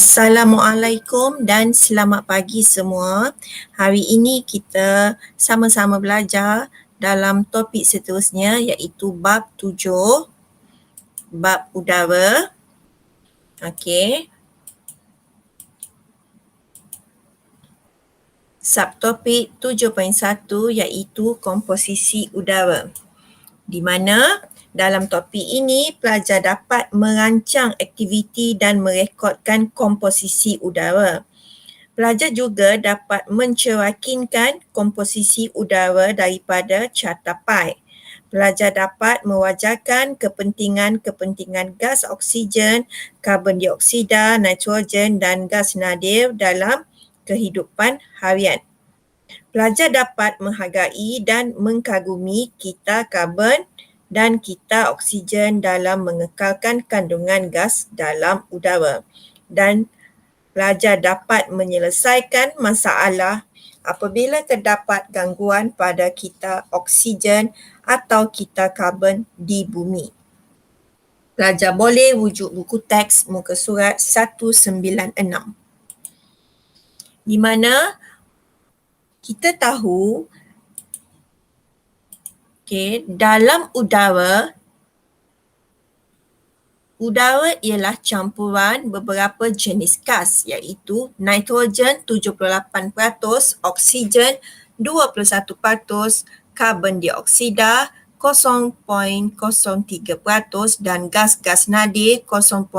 Assalamualaikum dan selamat pagi semua. Hari ini kita sama-sama belajar dalam topik seterusnya iaitu bab 7, bab udara. Okey. Subtopik 7.1 iaitu komposisi udara. Di mana dalam topik ini pelajar dapat merancang aktiviti dan merekodkan komposisi udara. Pelajar juga dapat mencerakinkan komposisi udara daripada carta pai. Pelajar dapat mewajarkan kepentingan-kepentingan gas oksigen, karbon dioksida, nitrogen dan gas nadir dalam kehidupan harian. Pelajar dapat menghargai dan mengkagumi kita karbon dan kita oksigen dalam mengekalkan kandungan gas dalam udara. Dan pelajar dapat menyelesaikan masalah apabila terdapat gangguan pada kita oksigen atau kita karbon di bumi. Pelajar boleh rujuk buku teks muka surat 196. Di mana kita tahu dalam udara ialah campuran beberapa jenis gas iaitu nitrogen 78%, oksigen 21%, karbon dioksida 0.03% dan gas-gas nadir 0.97%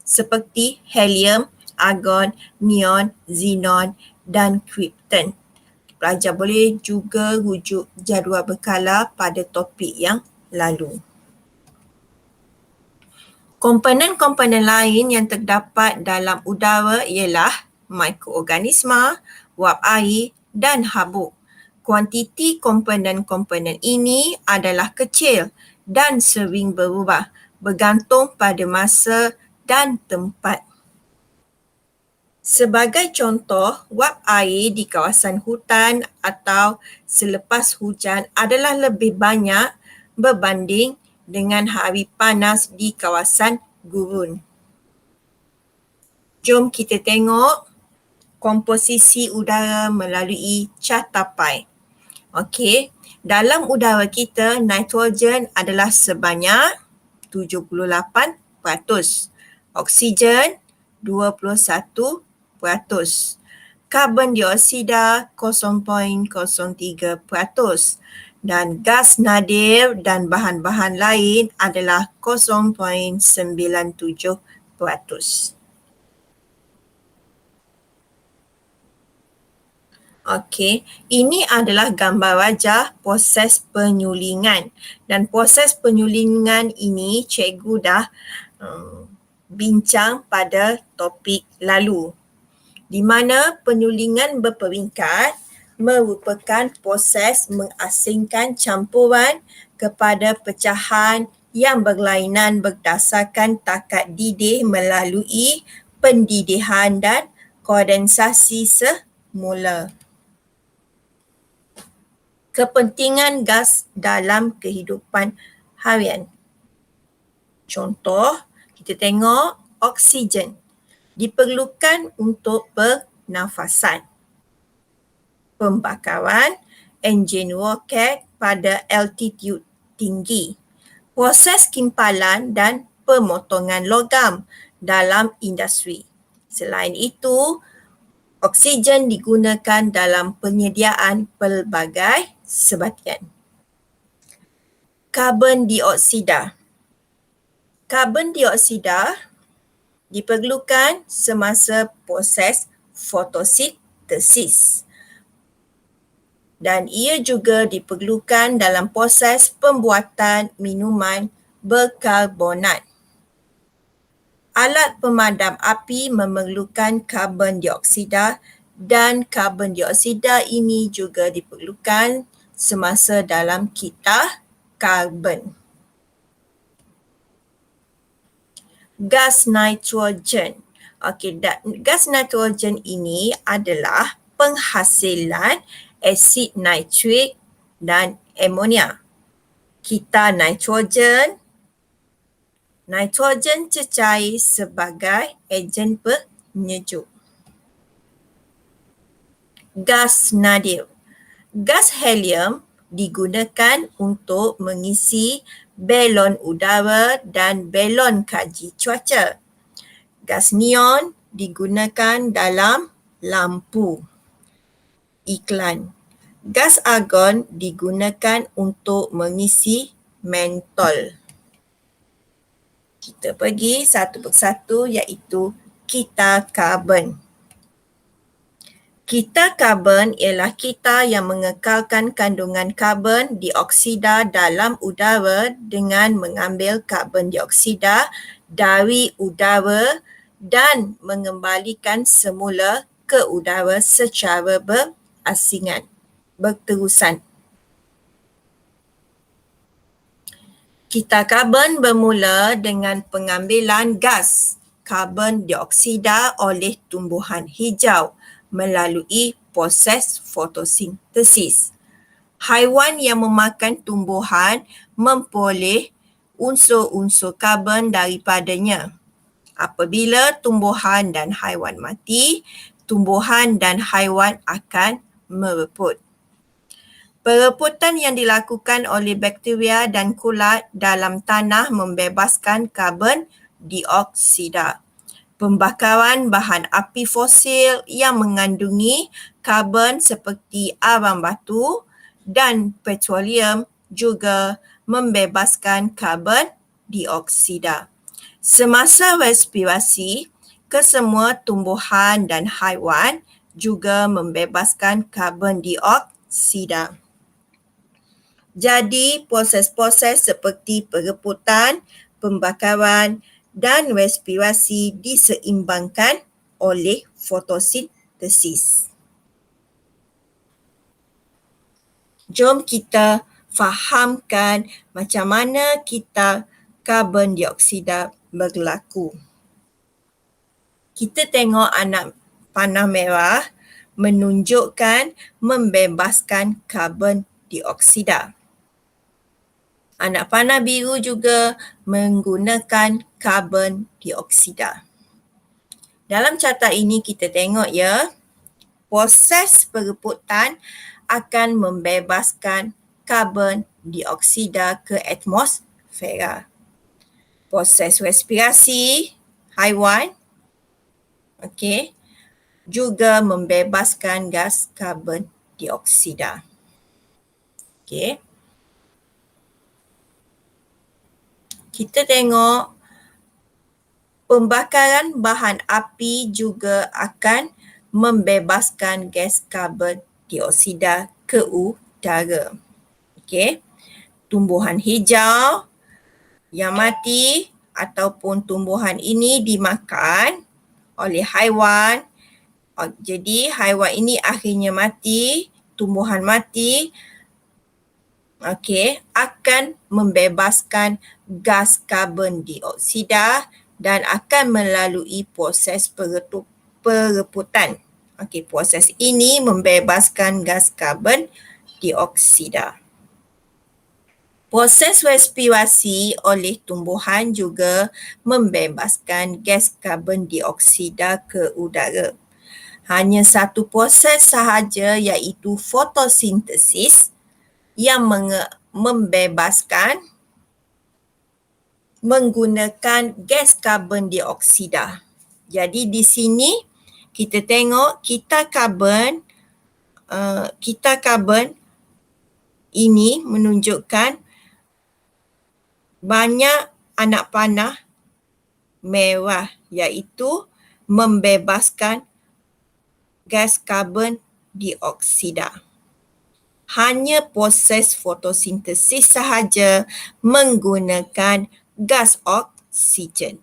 seperti helium, argon, neon, xenon dan krypton. Pelajar boleh juga rujuk jadual berkala pada topik yang lalu. Komponen-komponen lain yang terdapat dalam udara ialah mikroorganisma, wap air dan habuk. Kuantiti komponen-komponen ini adalah kecil dan sering berubah bergantung pada masa dan tempat. Sebagai contoh, wap air di kawasan hutan atau selepas hujan adalah lebih banyak berbanding dengan hari panas di kawasan gurun. Jom kita tengok komposisi udara melalui carta pai. Okey, dalam udara kita, nitrogen adalah sebanyak 78%, oksigen 21%, karbon dioksida 0.03%, dan gas nadir dan bahan-bahan lain adalah 0.97%. Okey, ini adalah gambar wajah proses penyulingan. Dan proses penyulingan ini cikgu dah bincang pada topik lalu. Di mana penyulingan berperingkat merupakan proses mengasingkan campuran kepada pecahan yang berlainan berdasarkan takat didih melalui pendidihan dan kondensasi semula. Kepentingan gas dalam kehidupan harian. Contoh, kita tengok oksigen diperlukan untuk pernafasan. Pembakaran enjin roket pada altitude tinggi. Proses kimpalan dan pemotongan logam dalam industri. Selain itu, oksigen digunakan dalam penyediaan pelbagai sebatian. Karbon dioksida. Karbon dioksida diperlukan semasa proses fotosintesis. Dan ia juga diperlukan dalam proses pembuatan minuman berkarbonat. Alat pemadam api memerlukan karbon dioksida dan karbon dioksida ini juga diperlukan semasa dalam kitah karbon. Gas nitrogen. Okey, gas nitrogen ini adalah penghasilan asid nitrik dan amonia. Kita nitrogen Nitrogen cecair sebagai ejen penyejuk. Gas nadir. Gas helium digunakan untuk mengisi belon udara dan belon kaji cuaca. Gas neon digunakan dalam lampu. Iklan. Gas argon digunakan untuk mengisi mentol. Kita pergi satu persatu iaitu kita karbon. Kita karbon ialah kita yang mengekalkan kandungan karbon dioksida dalam udara dengan mengambil karbon dioksida dari udara dan mengembalikan semula ke udara secara berterusan. Kita karbon bermula dengan pengambilan gas karbon dioksida oleh tumbuhan hijau melalui proses fotosintesis. Haiwan yang memakan tumbuhan memperoleh unsur-unsur karbon daripadanya. Apabila tumbuhan dan haiwan mati, tumbuhan dan haiwan akan mereput. Pereputan yang dilakukan oleh bakteria dan kulat dalam tanah membebaskan karbon dioksida. Pembakaran bahan api fosil yang mengandungi karbon seperti arang batu dan petroleum juga membebaskan karbon dioksida. Semasa respirasi, kesemua tumbuhan dan haiwan juga membebaskan karbon dioksida. Jadi, proses-proses seperti pereputan, pembakaran dan respirasi diseimbangkan oleh fotosintesis. Jom kita fahamkan macam mana kita karbon dioksida berlaku. Kita tengok anak panah merah menunjukkan membebaskan karbon dioksida. Anak panah biru juga menggunakan karbon dioksida. Dalam carta ini kita tengok ya, proses pereputan akan membebaskan karbon dioksida ke atmosfera. Proses respirasi haiwan juga membebaskan gas karbon dioksida. Kita tengok pembakaran bahan api juga akan membebaskan gas karbon dioksida ke udara. Tumbuhan hijau yang mati ataupun tumbuhan ini dimakan oleh haiwan. Jadi haiwan ini akhirnya mati, tumbuhan mati, akan membebaskan gas karbon dioksida dan akan melalui proses pereputan. Proses ini membebaskan gas karbon dioksida. Proses respirasi oleh tumbuhan juga membebaskan gas karbon dioksida ke udara. Hanya satu proses sahaja iaitu fotosintesis yang membebaskan menggunakan gas karbon dioksida. Jadi di sini kita tengok kita karbon ini menunjukkan banyak anak panah merah iaitu membebaskan gas karbon dioksida. Hanya proses fotosintesis sahaja menggunakan gas oksigen.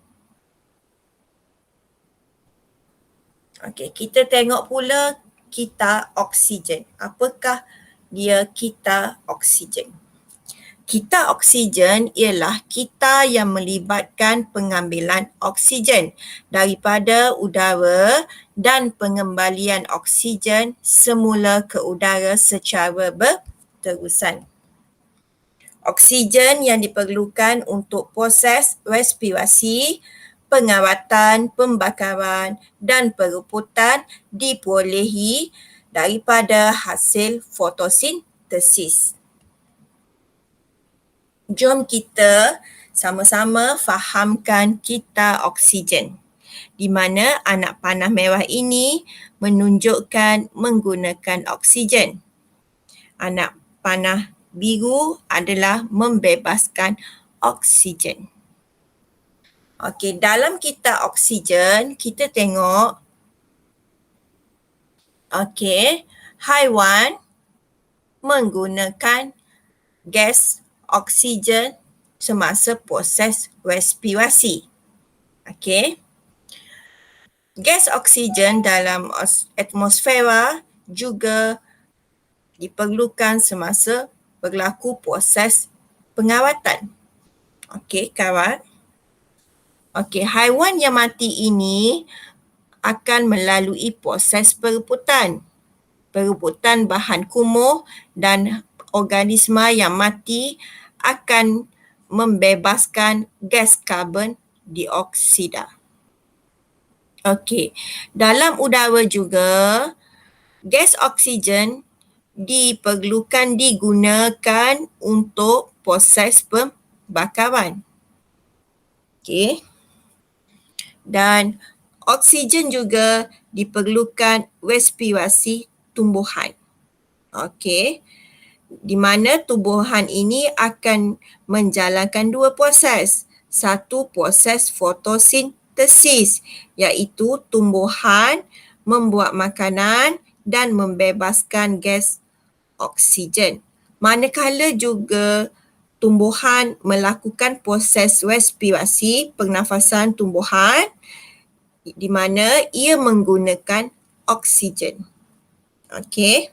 Kita tengok pula kita oksigen. Apakah dia kita oksigen? Kita oksigen ialah kita yang melibatkan pengambilan oksigen daripada udara dan pengembalian oksigen semula ke udara secara berterusan. Oksigen yang diperlukan untuk proses respirasi, pengawatan, pembakaran dan perebutan diperolehi daripada hasil fotosintesis. Jom kita sama-sama fahamkan kita oksigen, di mana anak panah merah ini menunjukkan menggunakan oksigen. Anak panah biru adalah membebaskan oksigen. Okey, dalam kita oksigen, kita tengok haiwan menggunakan gas oksigen semasa proses respirasi. Okey. Gas oksigen dalam atmosfera juga diperlukan semasa berlaku proses pengawatan. Okey, kawan. Okey, haiwan yang mati ini akan melalui proses perebutan. Perebutan bahan kumuh dan organisma yang mati akan membebaskan gas karbon dioksida. Okey, dalam udara juga, gas oksigen digunakan untuk proses pembakaran. Okey. Dan oksigen juga diperlukan respirasi tumbuhan. Okey. Di mana tumbuhan ini akan menjalankan dua proses. Satu proses fotosintesis, iaitu tumbuhan membuat makanan dan membebaskan gas oksigen. Manakala juga tumbuhan melakukan proses respirasi, pernafasan tumbuhan, di mana ia menggunakan oksigen. Okey.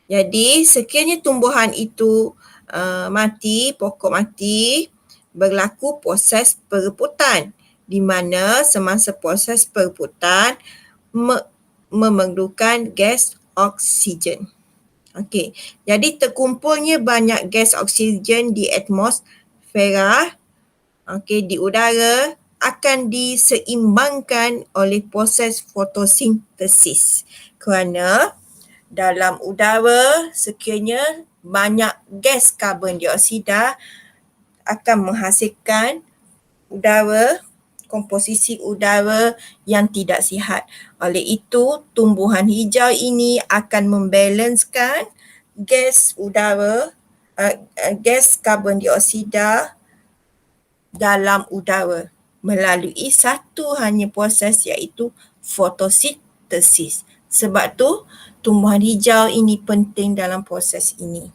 Jadi sekiranya tumbuhan itu mati, pokok mati, berlaku proses perebutan, di mana semasa proses perebutan memerlukan gas oksigen. Okey, jadi terkumpulnya banyak gas oksigen di atmosfera, di udara, akan diseimbangkan oleh proses fotosintesis. Kerana dalam udara sekiranya banyak gas karbon dioksida akan menghasilkan komposisi udara yang tidak sihat. Oleh itu, tumbuhan hijau ini akan membalanskan gas karbon dioksida dalam udara melalui satu hanya proses, iaitu fotosintesis. Sebab tu tumbuhan hijau ini penting dalam proses ini.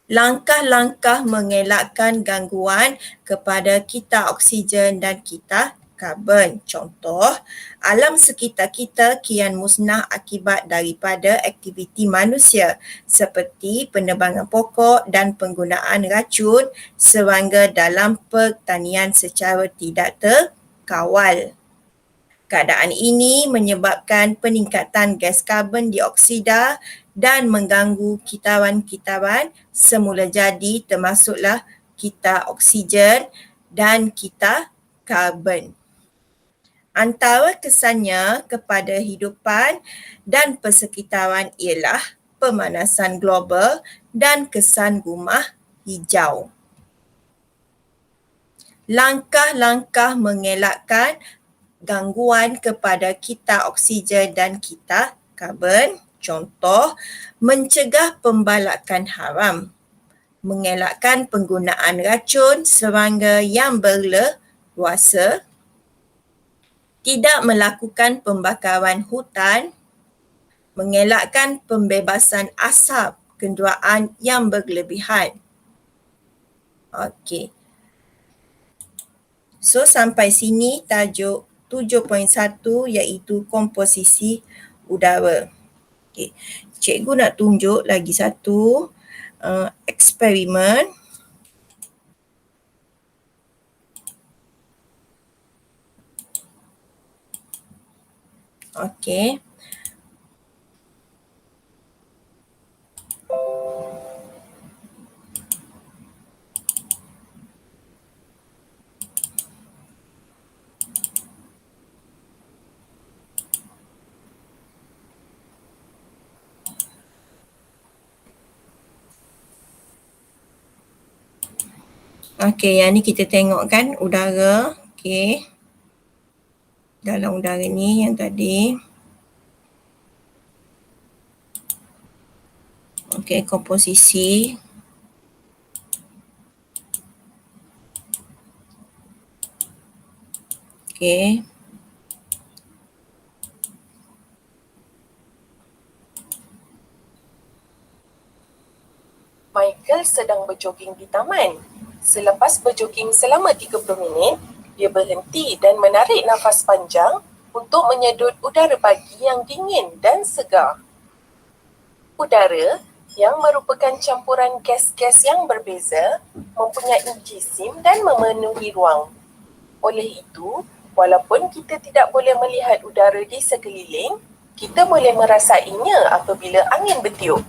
Langkah-langkah mengelakkan gangguan kepada kita oksigen dan kita karbon. Contoh, alam sekitar kita kian musnah akibat daripada aktiviti manusia seperti penebangan pokok dan penggunaan racun serangga dalam pertanian secara tidak terkawal. Keadaan ini menyebabkan peningkatan gas karbon dioksida dan mengganggu kitaran-kitaran semula jadi, termasuklah kita oksigen dan kita karbon. Antara kesannya kepada hidupan dan persekitaran ialah pemanasan global dan kesan rumah hijau. Langkah-langkah mengelakkan gangguan kepada kita oksigen dan kita karbon. Contoh, mencegah pembalakan haram, mengelakkan penggunaan racun serangga yang berleluasa, tidak melakukan pembakaran hutan, mengelakkan pembebasan asap kenderaan yang berlebihan. Okey. So sampai sini tajuk 7.1 iaitu komposisi udara. Okay. Cikgu nak tunjuk lagi satu eksperimen. Okey. Okey, yang ni kita tengok kan udara. Okey. Dalam udara ni yang tadi. Okey, komposisi. Okey. Michael sedang berjoging di taman. Selepas berjoging selama 30 minit, dia berhenti dan menarik nafas panjang untuk menyedut udara pagi yang dingin dan segar. Udara, yang merupakan campuran gas-gas yang berbeza, mempunyai jisim dan memenuhi ruang. Oleh itu, walaupun kita tidak boleh melihat udara di sekeliling, kita boleh merasainya apabila angin bertiup.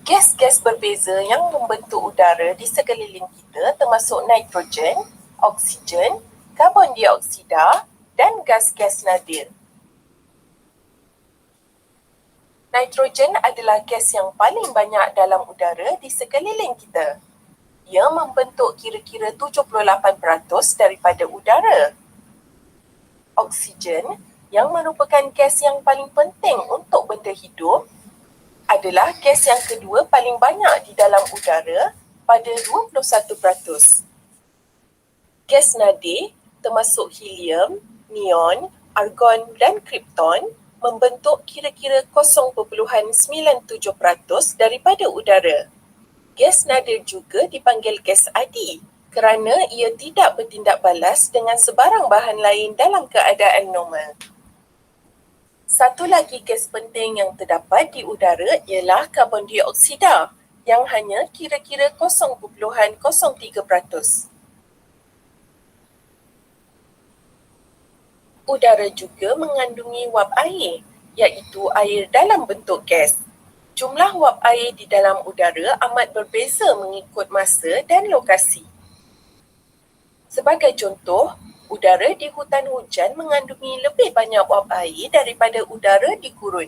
Gas-gas berbeza yang membentuk udara di sekeliling kita termasuk nitrogen, oksigen, karbon dioksida dan gas-gas nadir. Nitrogen adalah gas yang paling banyak dalam udara di sekeliling kita. Ia membentuk kira-kira 78% daripada udara. Oksigen, yang merupakan gas yang paling penting untuk benda hidup, adalah gas yang kedua paling banyak di dalam udara pada 21%. Gas nadir, termasuk helium, neon, argon dan krypton, membentuk kira-kira 0.97% daripada udara. Gas nadir juga dipanggil gas adi kerana ia tidak bertindak balas dengan sebarang bahan lain dalam keadaan normal. Satu lagi gas penting yang terdapat di udara ialah karbon dioksida yang hanya kira-kira 0.03%. Udara juga mengandungi wap air, iaitu air dalam bentuk gas. Jumlah wap air di dalam udara amat berbeza mengikut masa dan lokasi. Sebagai contoh, udara di hutan hujan mengandungi lebih banyak wap air daripada udara di gurun.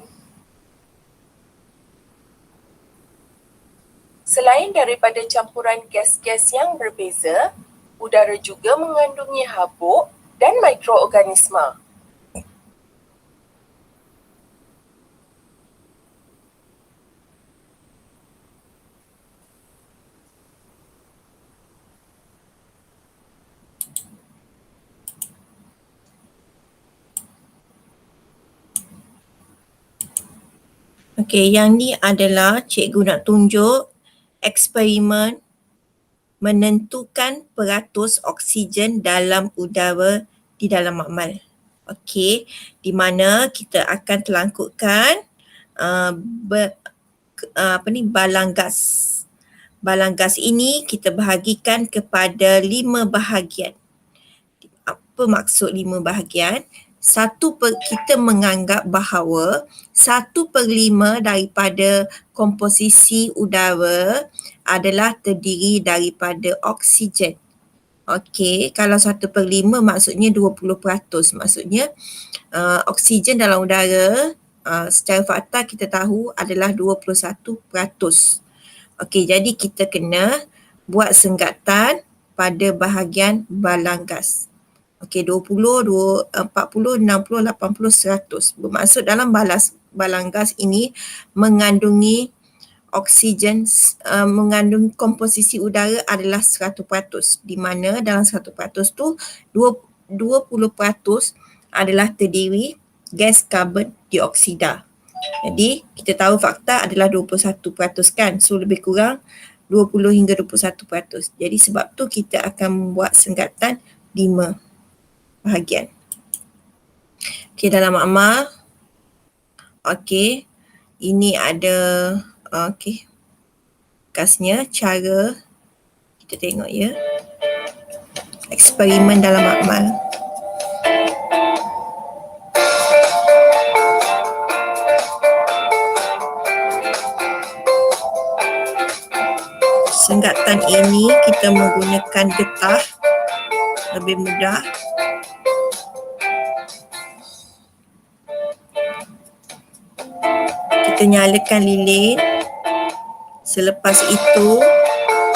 Selain daripada campuran gas-gas yang berbeza, udara juga mengandungi habuk dan mikroorganisma. Okey, yang ni adalah cikgu nak tunjuk eksperimen menentukan peratus oksigen dalam udara di dalam makmal. Okey, di mana kita akan telangkupkan balang gas. Balang gas ini kita bahagikan kepada 5 bahagian. Apa maksud 5 bahagian? Kita menganggap bahawa 1/5 daripada komposisi udara adalah terdiri daripada oksigen. Okey, kalau 1/5 maksudnya 20%. Maksudnya oksigen dalam udara secara fakta kita tahu adalah 21%. Okey, jadi kita kena buat senggatan pada bahagian balang gas. Okey, 20, 40, 60, 80, 100. Bermaksud dalam balang gas ini mengandungi oksigen, mengandung komposisi udara adalah 100%, di mana dalam 100% tu 20% adalah terdiri gas karbon dioksida. Jadi kita tahu fakta adalah 21% kan, so lebih kurang 20 hingga 21%. Jadi sebab tu kita akan membuat senggatan 5 bahagian. Okey, dalam makmal. Okey, ini ada okey, gasnya, cara kita tengok ya. Eksperimen dalam makmal. Senggatan ini kita menggunakan getah, lebih mudah. Kita nyalakan lilin. Selepas itu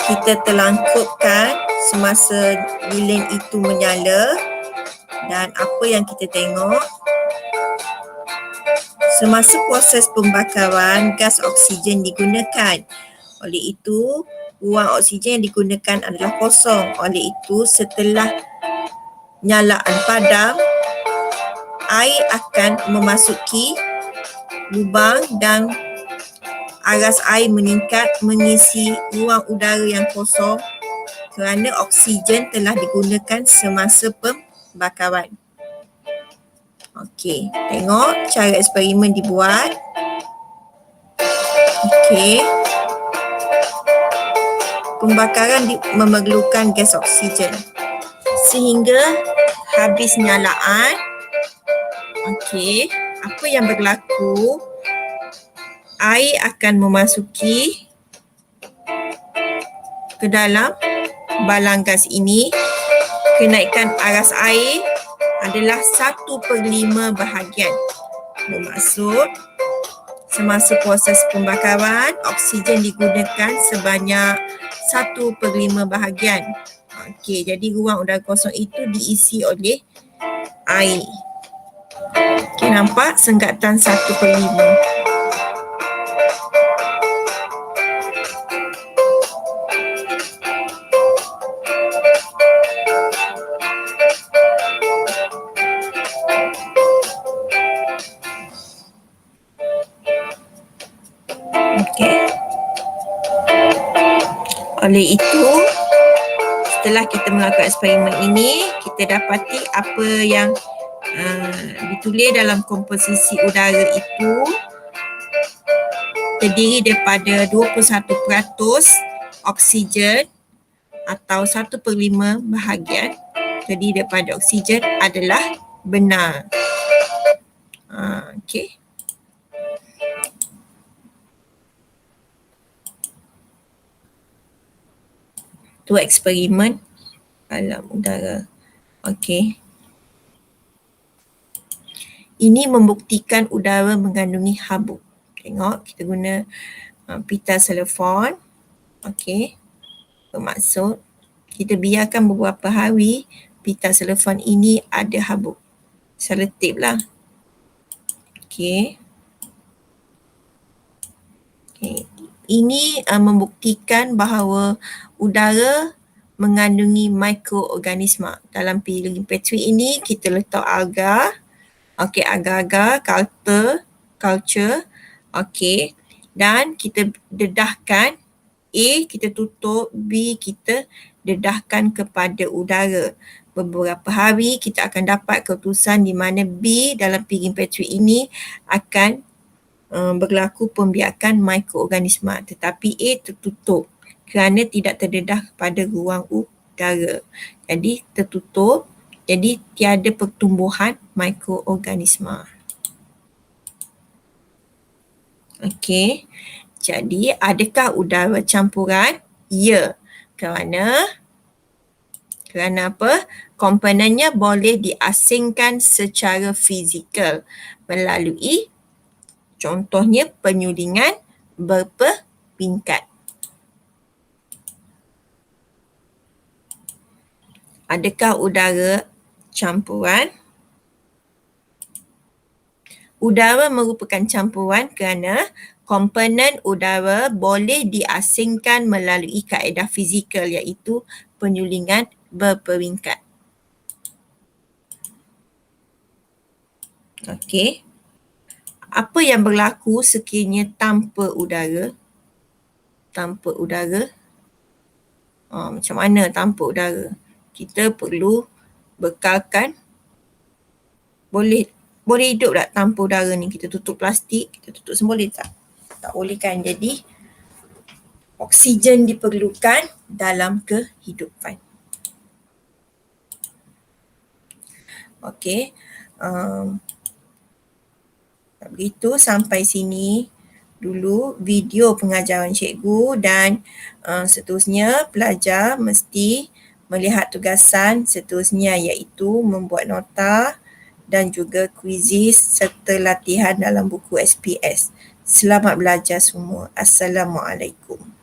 kita terlangkupkan semasa lilin itu menyala, dan apa yang kita tengok, semasa proses pembakaran gas oksigen digunakan. Oleh itu, ruang oksigen yang digunakan adalah kosong. Oleh itu, setelah nyalaan padam, air akan memasuki lubang dan aras air meningkat mengisi ruang udara yang kosong kerana oksigen telah digunakan semasa pembakaran. Okey, tengok cara eksperimen dibuat. Okey. Pembakaran memerlukan gas oksigen sehingga habis nyalaan. Okey, apa yang berlaku? Air akan memasuki ke dalam balang gas ini. Kenaikan aras air adalah 1/5 bahagian. Bermaksud semasa proses pembakaran, oksigen digunakan sebanyak 1/5 bahagian. Okey, jadi ruang udara kosong itu diisi oleh air. Okey, nampak senggatan 1/5. Okey. Oleh itu, setelah kita melakukan eksperimen ini, kita dapati apa yang ditulis dalam komposisi udara itu terdiri daripada 21% oksigen atau 1/5 bahagian terdiri daripada oksigen adalah benar. Okey. Itu eksperimen alam udara. Okey. Ini membuktikan udara mengandungi habuk. Tengok, kita guna pita telefon. Okey. Bermaksud kita biarkan beberapa hari pita telefon ini ada habuk. Selotip lah. Okey. Okey. Ini membuktikan bahawa udara mengandungi mikroorganisma. Dalam piring petri ini kita letak agar. Okey, agar-agar culture. Okey. Dan kita dedahkan A kita tutup, B kita dedahkan kepada udara. Beberapa hari kita akan dapat keputusan di mana B dalam piring petri ini akan berlaku pembiakan mikroorganisma, tetapi A tertutup kerana tidak terdedah kepada ruang udara. Jadi tertutup, jadi tiada pertumbuhan mikroorganisma. Okey. Jadi adakah udara campuran? Ya. Kerana apa? Komponennya boleh diasingkan secara fizikal melalui contohnya penyulingan berperingkat. Adakah udara campuran? Udara merupakan campuran kerana komponen udara boleh diasingkan melalui kaedah fizikal iaitu penyulingan berperingkat. Okey. Apa yang berlaku sekiranya tanpa udara? Tanpa udara? Macam mana tanpa udara? Kita perlu bekalkan, boleh hidup tak tanpa udara ni? Kita tutup plastik, kita tutup semua boleh tak? Tak boleh kan? Jadi oksigen diperlukan dalam kehidupan. Okey. Begitu sampai sini dulu video pengajaran cikgu, dan seterusnya pelajar mesti melihat tugasan seterusnya iaitu membuat nota dan juga kuizis serta latihan dalam buku SPS. Selamat belajar semua. Assalamualaikum.